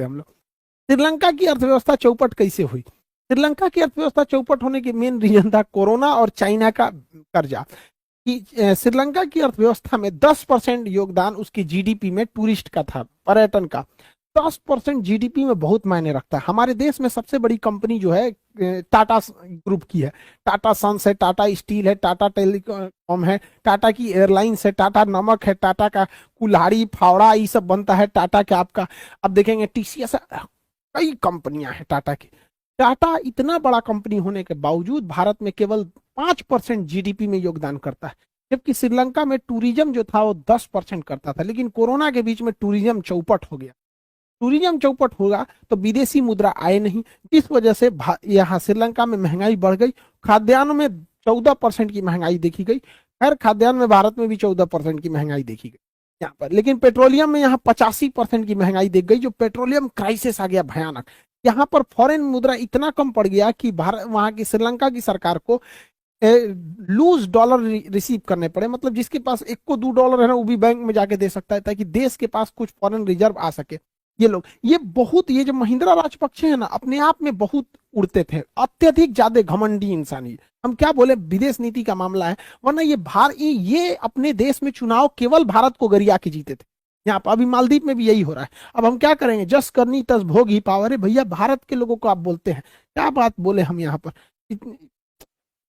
हैं हम लोग। श्रीलंका की अर्थव्यवस्था चौपट कैसे हुई? श्रीलंका की अर्थव्यवस्था चौपट होने के मेन रीजन था कोरोना और चाइना का कर्जा। कि श्रीलंका की अर्थव्यवस्था में 10% योगदान उसकी जीडीपी में टूरिस्ट का था, पर्यटन का। 10% जीडीपी में बहुत मायने रखता है। हमारे देश में सबसे बड़ी कंपनी जो है टाटा ग्रुप की है। टाटा सन्स है, टाटा स्टील है, टाटा टेलीकॉम है, टाटा की एयरलाइंस है, टाटा नमक है, टाटा का कुल्हाड़ी फावड़ा ये सब बनता है, टाटा के आपका अब देखेंगे टीसीएस, कई कंपनियां हैं टाटा की। टाटा इतना बड़ा कंपनी होने के बावजूद भारत में केवल 5% जीडीपी में योगदान करता है, जबकि श्रीलंका में टूरिज्म जो था वो 10% करता था। लेकिन कोरोना के बीच में टूरिज्म चौपट हो गया। टूरिज्म चौपट होगा तो विदेशी मुद्रा आए नहीं, जिस वजह से यहाँ श्रीलंका में महंगाई बढ़ गई। खाद्यान्न में 14% की महंगाई देखी गई। खैर खाद्यान्न में भारत में भी 14% की महंगाई देखी गई यहाँ पर, लेकिन पेट्रोलियम में यहाँ 85% की महंगाई देख गई, जो पेट्रोलियम क्राइसिस आ गया भयानक। यहाँ पर फॉरेन मुद्रा इतना कम पड़ गया कि भारत वहां की श्रीलंका की सरकार को लूज डॉलर रिसीव करने पड़े। मतलब जिसके पास एक को $2 है ना, वो भी बैंक में जाके दे सकता है, ताकि देश के पास कुछ फॉरेन रिजर्व आ सके। ये लोग ये जो महिंद्रा राजपक्षे है ना, अपने आप में बहुत उड़ते थे, अत्यधिक ज्यादा घमंडी इंसान। ही हम क्या बोले, विदेश नीति का मामला है, वरना ये अपने देश में चुनाव केवल भारत को गरिया के जीते थे। यहाँ पर अभी मालदीव में भी यही हो रहा है। अब हम क्या करेंगे, जस करनी तस भोग ही पावर है भैया। भारत के लोगों को आप बोलते हैं, क्या बात बोले हम यहाँ पर।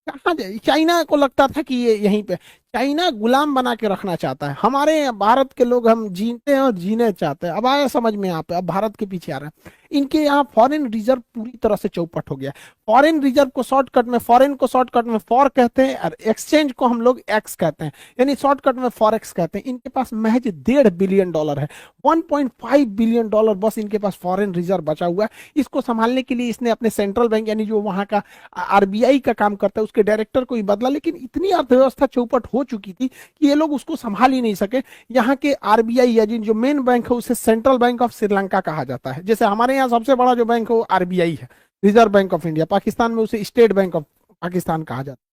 कहाँ जाए, चाइना को लगता था कि ये यहीं पे, चाइना गुलाम बना के रखना चाहता है। हमारे भारत के लोग हम जीते हैं और जीने चाहते हैं। अब आया समझ में यहाँ पे, अब भारत के पीछे आ रहा है। इनके यहाँ फॉरेन रिजर्व पूरी तरह से चौपट हो गया। फॉरेन रिजर्व को शॉर्टकट में, फॉरेन को शॉर्टकट में फॉर कहते हैं, और एक्सचेंज को हम लोग एक्स कहते हैं, यानी शॉर्टकट में फॉरेक्स कहते हैं। इनके पास महज $1.5 बिलियन है, $1.5 बिलियन बस इनके पास फॉरेन रिजर्व बचा हुआ है। इसको संभालने के लिए इसने अपने सेंट्रल बैंक यानी जो वहां का आरबीआई का काम करता है उसके डायरेक्टर को ही बदला। लेकिन इतनी अर्थव्यवस्था चौपट हो चुकी थी कि ये लोग उसको संभाल ही नहीं सके। यहाँ के आरबीआई या जो मेन बैंक है उसे सेंट्रल बैंक ऑफ श्रीलंका कहा जाता है। जैसे हमारे यहाँ सबसे बड़ा जो बैंक है वो आरबीआई है, reserve bank of India. Pakistan में उसे स्टेट बैंक ऑफ पाकिस्तान कहा जाता है।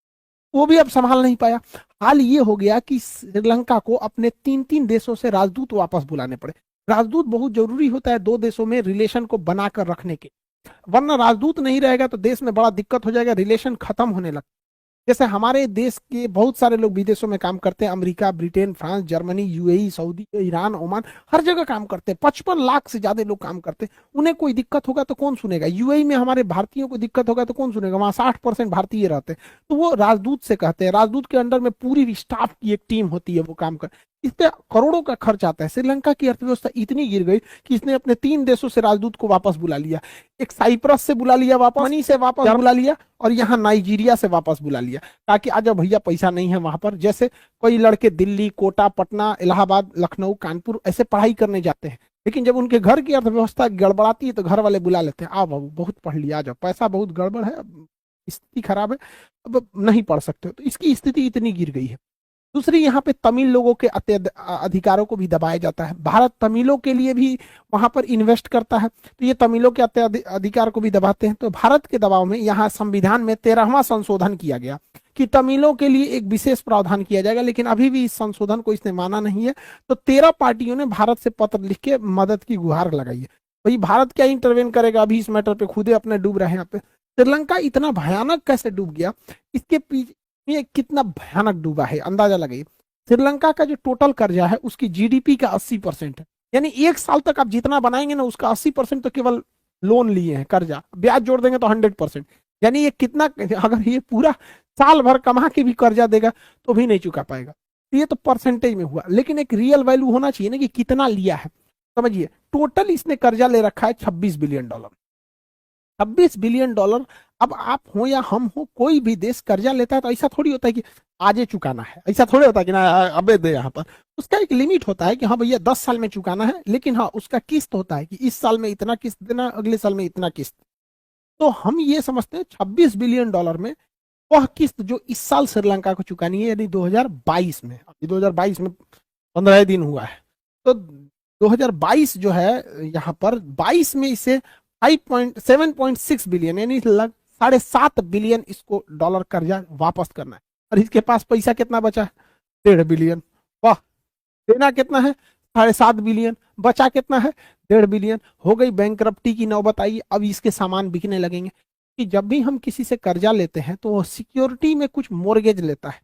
वो भी अब संभाल नहीं पाया। हाल ये हो गया कि श्रीलंका को अपने 3-3 देशों से राजदूत वापस बुलाने पड़े। राजदूत बहुत जरूरी होता है दो देशों में रिलेशन को बनाकर रखने के, वरना राजदूत नहीं रहेगा तो देश में बड़ा दिक्कत हो जाएगा, रिलेशन खत्म होने लगता। जैसे हमारे देश के बहुत सारे लोग विदेशों में काम करते हैं, America, Britain, France, Germany, UAE, Saudi, Iran, Oman, हर जगह काम करते हैं। 55 लाख से ज्यादा लोग काम करते हैं। उन्हें कोई दिक्कत होगा तो कौन सुनेगा? यूएई में हमारे भारतीयों को दिक्कत होगा तो कौन सुनेगा? वहां 60% भारतीय रहते हैं। तो वो राजदूत से कहते हैं, राजदूत के अंडर में पूरी स्टाफ की एक टीम होती है, वो काम कर, इस पे करोड़ों का खर्च आता है। श्रीलंका की अर्थव्यवस्था इतनी गिर गई कि इसने अपने 3 देशों से राजदूत को वापस बुला लिया। एक साइप्रस से बुला लिया वापस, जर्मनी से वापस बुला लिया, और यहाँ नाइजीरिया से वापस बुला लिया, ताकि आज भैया पैसा नहीं है वहां पर। जैसे कोई लड़के दिल्ली, कोटा, पटना, इलाहाबाद, लखनऊ, कानपुर ऐसे पढ़ाई करने जाते हैं, लेकिन जब उनके घर की अर्थव्यवस्था गड़बड़ाती है तो घर वाले बुला लेते हैं, आओ बाबू बहुत पढ़ लिया, आ जाओ, पैसा बहुत गड़बड़ है, स्थिति खराब है, अब नहीं पढ़ सकते। तो इसकी स्थिति इतनी गिर गई है। दूसरी, यहाँ पे तमिल लोगों के अधिकारों को भी दबाया जाता है। भारत तमिलों के लिए भी वहां पर इन्वेस्ट करता है, तो ये तमिलों के अधिकार को भी दबाते हैं। तो भारत के दबाव में यहाँ संविधान में 13वां संशोधन किया गया कि तमिलों के लिए एक विशेष प्रावधान किया जाएगा, लेकिन अभी भी इस संशोधन को इसने माना नहीं है। तो 13 पार्टियों ने भारत से पत्र लिख के मदद की गुहार लगाई है। भाई भारत क्या इंटरवेन करेगा अभी इस मैटर पे, खुदे अपने डूब रहे हैं यहाँ पे। श्रीलंका इतना भयानक कैसे डूब गया, इसके पीछे ये कितना भयानक डूबा है अंदाजा लगाइए। श्रीलंका का जो टोटल कर्जा है उसकी जीडीपी का 80% है, यानी 1 साल तक आप जितना बनाएंगे ना उसका 80% तो केवल लोन लिए हैं, कर्जा, ब्याज जोड़ देंगे तो 100%। यानी ये कितना, अगर ये पूरा साल भर कमा के भी कर्जा देगा तो भी नहीं चुका पाएगा। तो ये तो परसेंटेज में हुआ, लेकिन एक रियल वैल्यू होना चाहिए ना कि कितना लिया है। समझिए, टोटल इसने कर्जा ले रखा है $26 बिलियन। $26 बिलियन। अब आप हो या हम हो, कोई भी देश कर्जा लेता है तो ऐसा थोड़ी होता है कि आज ही चुकाना है, ऐसा थोड़ी होता है कि ना अबे दे। यहाँ पर उसका एक लिमिट होता है कि हाँ भैया 10 साल में चुकाना है, लेकिन हाँ उसका किस्त होता है कि इस साल में इतना किस्त देना, अगले साल में इतना किस्त। तो हम ये समझते हैं $26 बिलियन में वह किस्त जो इस साल श्रीलंका को चुकानी है, यानी 2022 में, अभी 2022 में 15 दिन हुआ है, तो 2022 जो है यहाँ पर 22 में इसे 7.6 बिलियन यानी 7.5 बिलियन इसको डॉलर कर्जा वापस करना है। और इसके पास पैसा कितना बचा है? $1.5 बिलियन। वाह, देना कितना है? 7.5 बिलियन, बचा कितना है 1.5 बिलियन। हो गई बैंकरप्टी की नौबत आई, अब इसके सामान बिकने लगेंगे। कि जब भी हम किसी से कर्जा लेते हैं तो वो सिक्योरिटी में कुछ मोर्गेज लेता है।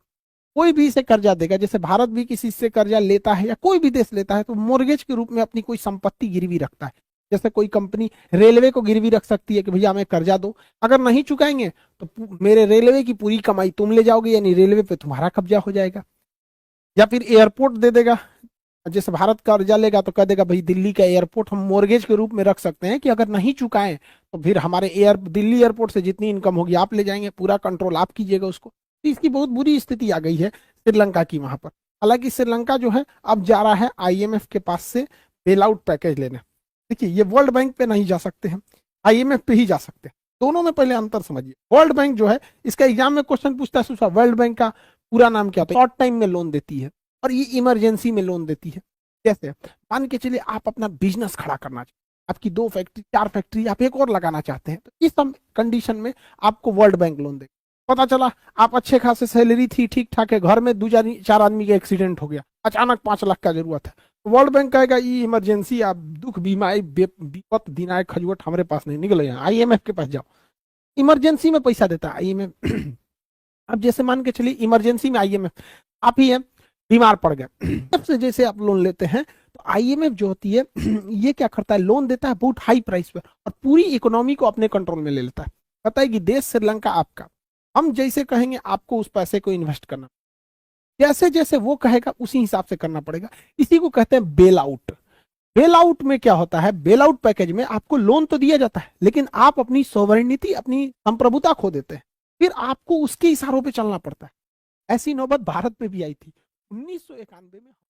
कोई भी इसे कर्जा देगा, जैसे भारत भी किसी से कर्जा लेता है या कोई भी देश लेता है तो मोर्गेज के रूप में अपनी कोई संपत्ति गिरवी रखता है। जैसे कोई कंपनी रेलवे को गिरवी रख सकती है कि भैया हमें कर्जा दो, अगर नहीं चुकाएंगे तो मेरे रेलवे की पूरी कमाई तुम ले जाओगे, यानी रेलवे पे तुम्हारा कब्जा हो जाएगा। या फिर एयरपोर्ट दे देगा, जैसे भारत कर्जा लेगा तो कह देगा भाई दिल्ली का एयरपोर्ट हम मोर्गेज के रूप में रख सकते हैं कि अगर नहीं चुकाएं तो फिर हमारे दिल्ली एयरपोर्ट से जितनी इनकम होगी आप ले जाएंगे, पूरा कंट्रोल आप कीजिएगा उसको। तो इसकी बहुत बुरी स्थिति आ गई है श्रीलंका की वहां पर। हालांकि श्रीलंका जो है अब जा रहा है आईएमएफ के पास से बेल आउट पैकेज लेने। देखिए ये वर्ल्ड बैंक पे नहीं जा सकते हैं, आईएमएफ पे ही जा सकते हैं। दोनों में पहले अंतर समझिए। वर्ल्ड बैंक जो है, इसका एग्जाम में क्वेश्चन पूछता है वर्ल्ड बैंक का पूरा नाम क्या होता है। शॉर्ट टाइम में लोन देती है और ये इमरजेंसी में लोन देती है। कैसे, मान के चलिए आप अपना बिजनेस खड़ा करना चाहते हैं, आपकी 2 फैक्ट्री 4 फैक्ट्री, आप एक और लगाना चाहते हैं, तो इस सब कंडीशन में आपको वर्ल्ड बैंक लोन देगा। पता चला आप अच्छे खासे सैलरी थी, ठीक ठाक है, घर में 2-4 आदमी का एक्सीडेंट हो गया, अचानक 5 लाख का जरूरत है, वर्ल्ड बैंक कहेगा ये इमरजेंसी, आप दुख बीमा विपत दिनाए खजुवट हमारे पास नहीं, निकलो यहाँ आईएमएफ के पास जाओ। इमरजेंसी में पैसा देता है आईएमएफ। अब जैसे मान के चलिए इमरजेंसी में आईएमएफ, आप ही है बीमार पड़ गए, सबसे जैसे आप लोन लेते हैं तो आईएमएफ जो होती है ये क्या करता है, लोन देता है बहुत हाई प्राइस पर और पूरी इकोनॉमी को अपने कंट्रोल में ले लेता है। पता है कि देश श्रीलंका आपका, हम जैसे कहेंगे आपको उस पैसे को इन्वेस्ट करना, जैसे जैसे वो कहेगा उसी हिसाब से करना पड़ेगा। इसी को कहते हैं बेल आउट। बेल आउट में क्या होता है, बेल आउट पैकेज में आपको लोन तो दिया जाता है लेकिन आप अपनी सोवरेनिटी, अपनी संप्रभुता खो देते हैं, फिर आपको उसके इशारों पे चलना पड़ता है। ऐसी नौबत भारत में भी आई थी 1991 में।